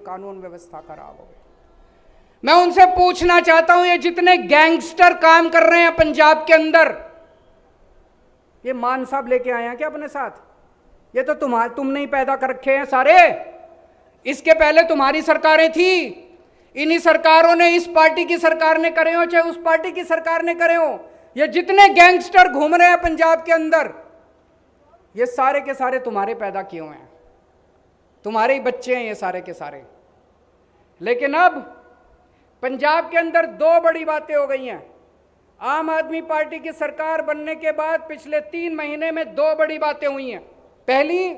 कानून व्यवस्था खराब हो गई। मैं उनसे पूछना चाहता हूं, ये जितने गैंगस्टर काम कर रहे हैं पंजाब के अंदर, ये मान साहब लेके आए हैं क्या अपने साथ? ये तो तुमने ही पैदा कर रखे हैं सारे। इसके पहले तुम्हारी सरकारें थी, इन्हीं सरकारों ने, इस पार्टी की सरकार ने करे हो चाहे उस पार्टी की सरकार ने करे हो, ये जितने गैंगस्टर घूम रहे हैं पंजाब के अंदर, ये सारे के सारे तुम्हारे पैदा किए हुए हैं, तुम्हारे ही बच्चे हैं ये सारे के सारे। लेकिन अब पंजाब के अंदर दो बड़ी बातें हो गई हैं। आम आदमी पार्टी की सरकार बनने के बाद पिछले 3 महीने में दो बड़ी बातें हुई हैं। पहली,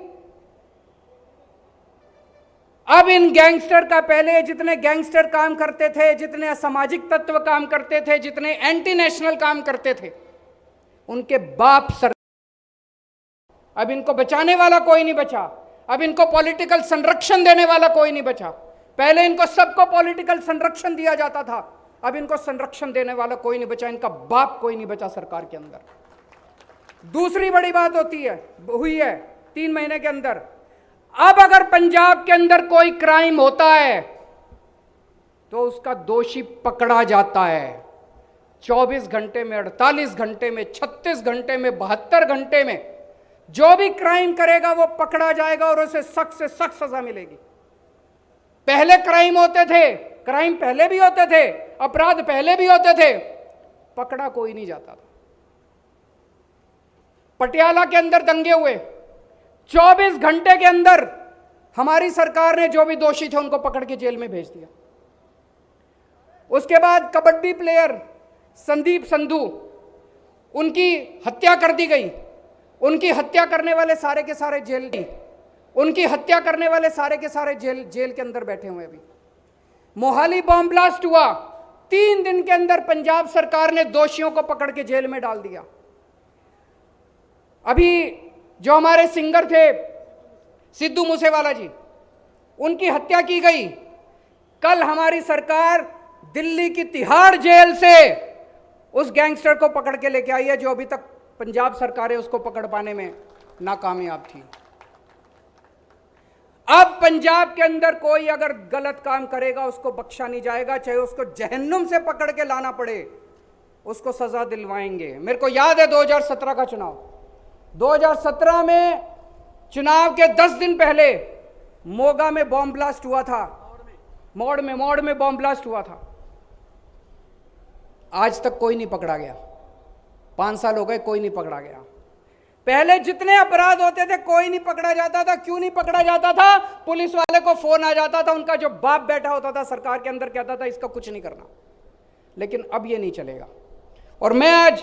अब इन गैंगस्टर का, पहले जितने गैंगस्टर काम करते थे, जितने असामाजिक तत्व काम करते थे, जितने एंटी नेशनल काम करते थे, उनके बाप सर, अब इनको बचाने वाला कोई नहीं बचा, अब इनको पॉलिटिकल संरक्षण देने वाला कोई नहीं बचा। पहले इनको सबको पॉलिटिकल संरक्षण दिया जाता था, अब इनको संरक्षण देने वाला कोई नहीं बचा, इनका बाप कोई नहीं बचा सरकार के अंदर। दूसरी बड़ी बात हुई है 3 महीने के अंदर, अब अगर पंजाब के अंदर कोई क्राइम होता है तो उसका दोषी पकड़ा जाता है। 24 घंटे में, 48 घंटे में, 36 घंटे में, 72 घंटे में जो भी क्राइम करेगा वो पकड़ा जाएगा और उसे सख्त से सख्त सजा मिलेगी। पहले क्राइम होते थे, क्राइम पहले भी होते थे, अपराध पहले भी होते थे, पकड़ा कोई नहीं जाता था। पटियाला के अंदर दंगे हुए, 24 घंटे के अंदर हमारी सरकार ने जो भी दोषी थे उनको पकड़ के जेल में भेज दिया। उसके बाद कबड्डी प्लेयर संदीप संधू, उनकी हत्या कर दी गई। उनकी हत्या करने वाले सारे के सारे जेल, उनकी हत्या करने वाले सारे के सारे जेल के अंदर बैठे हुए। अभी मोहाली बॉम्ब ब्लास्ट हुआ, 3 दिन के अंदर पंजाब सरकार ने दोषियों को पकड़ के जेल में डाल दिया। अभी जो हमारे सिंगर थे सिद्धू मूसेवाला जी, उनकी हत्या की गई। कल हमारी सरकार दिल्ली की तिहाड़ जेल से उस गैंगस्टर को पकड़ के लेके आई है जो अभी तक पंजाब सरकारें उसको पकड़ पाने में नाकामयाब थी। अब पंजाब के अंदर कोई अगर गलत काम करेगा उसको बख्शा नहीं जाएगा, चाहे उसको जहन्नुम से पकड़ के लाना पड़े, उसको सजा दिलवाएंगे। मेरे को याद है 2017 का चुनाव, 2017 में चुनाव के 10 दिन पहले मोगा में बॉम्ब ब्लास्ट हुआ था, मौड़ में बॉम्ब ब्लास्ट हुआ था। आज तक कोई नहीं पकड़ा गया, 5 साल हो गए, कोई नहीं पकड़ा गया। पहले जितने अपराध होते थे कोई नहीं पकड़ा जाता था। क्यों नहीं पकड़ा जाता था? पुलिस वाले को फोन आ जाता था, उनका जो बाप बैठा होता था सरकार के अंदर कहता था इसका कुछ नहीं करना। लेकिन अब ये नहीं चलेगा। और मैं आज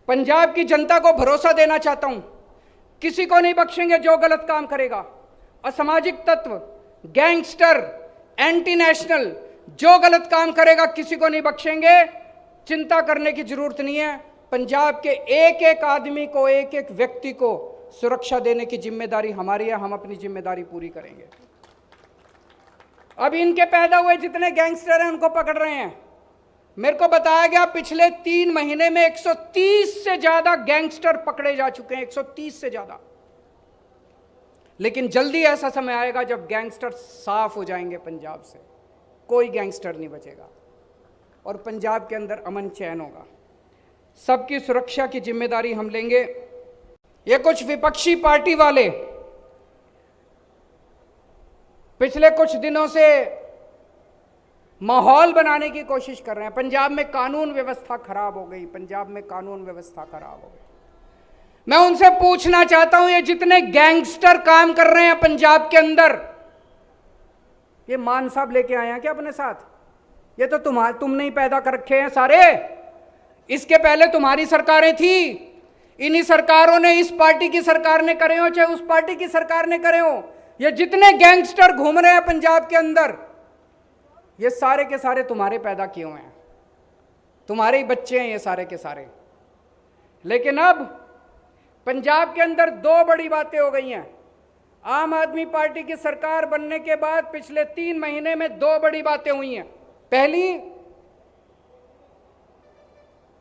पंजाब की जनता को भरोसा देना चाहता हूं, किसी को नहीं बख्शेंगे जो गलत काम करेगा। असामाजिक तत्व, गैंगस्टर, एंटी नेशनल जो गलत काम करेगा किसी को नहीं बख्शेंगे। चिंता करने की जरूरत नहीं है। पंजाब के एक एक आदमी को, एक एक व्यक्ति को सुरक्षा देने की जिम्मेदारी हमारी है। हम अपनी जिम्मेदारी पूरी करेंगे। अब इनके पैदा हुए जितने गैंगस्टर हैं उनको पकड़ रहे हैं। मेरे को बताया गया पिछले 3 महीने में 130 से ज्यादा गैंगस्टर पकड़े जा चुके हैं, 130 से ज्यादा। लेकिन जल्दी ऐसा समय आएगा जब गैंगस्टर साफ हो जाएंगे पंजाब से, कोई गैंगस्टर नहीं बचेगा और पंजाब के अंदर अमन चैन होगा। सबकी सुरक्षा की जिम्मेदारी हम लेंगे। ये कुछ विपक्षी पार्टी वाले पिछले कुछ दिनों से माहौल बनाने की कोशिश कर रहे हैं। पंजाब में कानून व्यवस्था खराब हो गई, पंजाब में कानून व्यवस्था खराब हो गई। मैं उनसे पूछना चाहता हूं, ये जितने गैंगस्टर काम कर रहे हैं पंजाब के अंदर, ये मान साहब लेके आए हैं क्या अपने साथ? ये तो तुमने ही पैदा कर रखे हैं सारे। इसके पहले तुम्हारी सरकारें थी, इन्हीं सरकारों ने, इस पार्टी की सरकार ने करे हो चाहे उस पार्टी की सरकार ने करे हो, ये जितने गैंगस्टर घूम रहे हैं पंजाब के अंदर, ये सारे के सारे तुम्हारे पैदा किए हुए हैं, तुम्हारे ही बच्चे हैं ये सारे के सारे। लेकिन अब पंजाब के अंदर दो बड़ी बातें हो गई हैं। आम आदमी पार्टी की सरकार बनने के बाद पिछले 3 महीने में दो बड़ी बातें हुई हैं। पहली,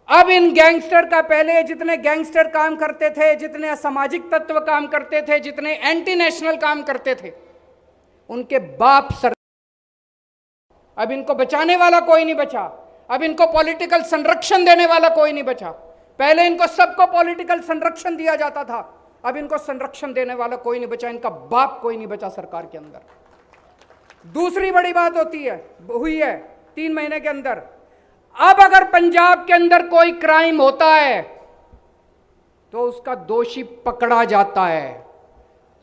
अब इन गैंगस्टर का, पहले जितने गैंगस्टर काम करते थे, जितने असामाजिक तत्व काम करते थे, जितने एंटी नेशनल काम करते थे, उनके बाप अब इनको बचाने वाला कोई नहीं बचा, अब इनको पॉलिटिकल संरक्षण देने वाला कोई नहीं बचा। पहले इनको सबको पॉलिटिकल संरक्षण दिया जाता था, अब इनको संरक्षण देने वाला कोई नहीं बचा, इनका बाप कोई नहीं बचा सरकार के अंदर। दूसरी बड़ी बात हुई है 3 महीने के अंदर, अब अगर पंजाब के अंदर कोई क्राइम होता है तो उसका दोषी पकड़ा जाता है।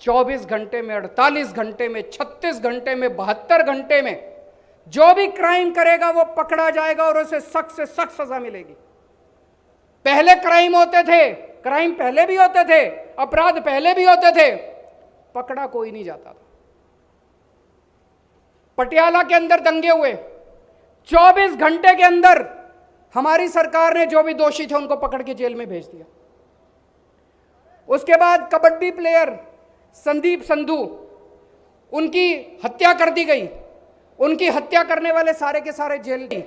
24 घंटे में, 48 घंटे में, 36 घंटे में, 72 घंटे में जो भी क्राइम करेगा वो पकड़ा जाएगा और उसे सख्त से सख्त सजा मिलेगी। पहले क्राइम होते थे, क्राइम पहले भी होते थे, अपराध पहले भी होते थे, पकड़ा कोई नहीं जाता था। पटियाला के अंदर दंगे हुए, 24 घंटे के अंदर हमारी सरकार ने जो भी दोषी थे उनको पकड़ के जेल में भेज दिया। उसके बाद कबड्डी प्लेयर संदीप संधू, उनकी हत्या कर दी गई। उनकी हत्या करने वाले सारे के सारे जेल,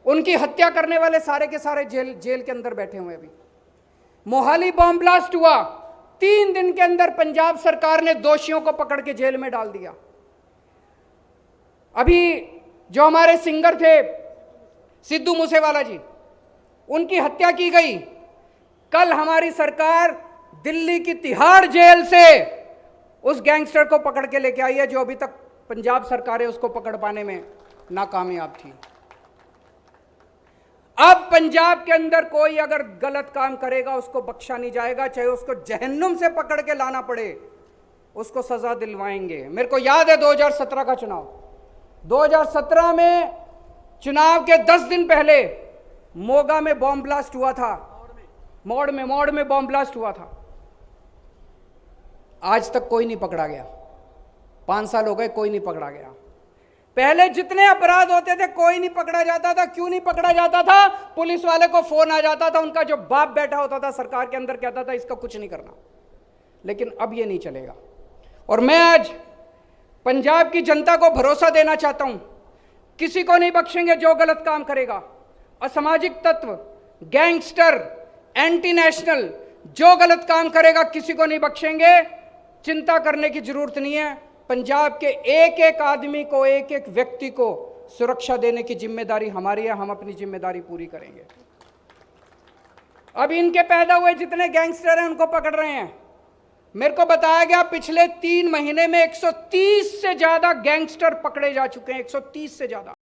उनकी हत्या करने वाले सारे के सारे जेल के अंदर बैठे हुए। अभी मोहाली बॉम्ब ब्लास्ट हुआ, 3 दिन के अंदर पंजाब सरकार ने दोषियों को पकड़ के जेल में डाल दिया। अभी जो हमारे सिंगर थे सिद्धू मूसेवाला जी, उनकी हत्या की गई। कल हमारी सरकार दिल्ली की तिहाड़ जेल से उस गैंगस्टर को पकड़ के लेके आई है जो अभी तक पंजाब सरकार है उसको पकड़ पाने में नाकामयाब थी। अब पंजाब के अंदर कोई अगर गलत काम करेगा उसको बख्शा नहीं जाएगा, चाहे उसको जहन्नुम से पकड़ के लाना पड़े, उसको सजा दिलवाएंगे। मेरे को याद है 2017 का चुनाव, 2017 में चुनाव के 10 दिन पहले मोगा में बॉम्ब ब्लास्ट हुआ था, मौड़ में बॉम्ब ब्लास्ट हुआ था। आज तक कोई नहीं पकड़ा गया, 5 साल हो गए, कोई नहीं पकड़ा गया। पहले जितने अपराध होते थे कोई नहीं पकड़ा जाता था। क्यों नहीं पकड़ा जाता था? पुलिस वाले को फोन आ जाता था, उनका जो बाप बैठा होता था सरकार के अंदर कहता था इसका कुछ नहीं करना। लेकिन अब ये नहीं चलेगा। और मैं आज पंजाब की जनता को भरोसा देना चाहता हूं, किसी को नहीं बख्शेंगे जो गलत काम करेगा। असामाजिक तत्व, गैंगस्टर, एंटी नेशनल जो गलत काम करेगा किसी को नहीं बख्शेंगे। चिंता करने की जरूरत नहीं है। पंजाब के एक एक आदमी को, एक एक व्यक्ति को सुरक्षा देने की जिम्मेदारी हमारी है। हम अपनी जिम्मेदारी पूरी करेंगे। अब इनके पैदा हुए जितने गैंगस्टर हैं उनको पकड़ रहे हैं। मेरे को बताया गया पिछले 3 महीने में 130 से ज्यादा गैंगस्टर पकड़े जा चुके हैं, 130 से ज्यादा।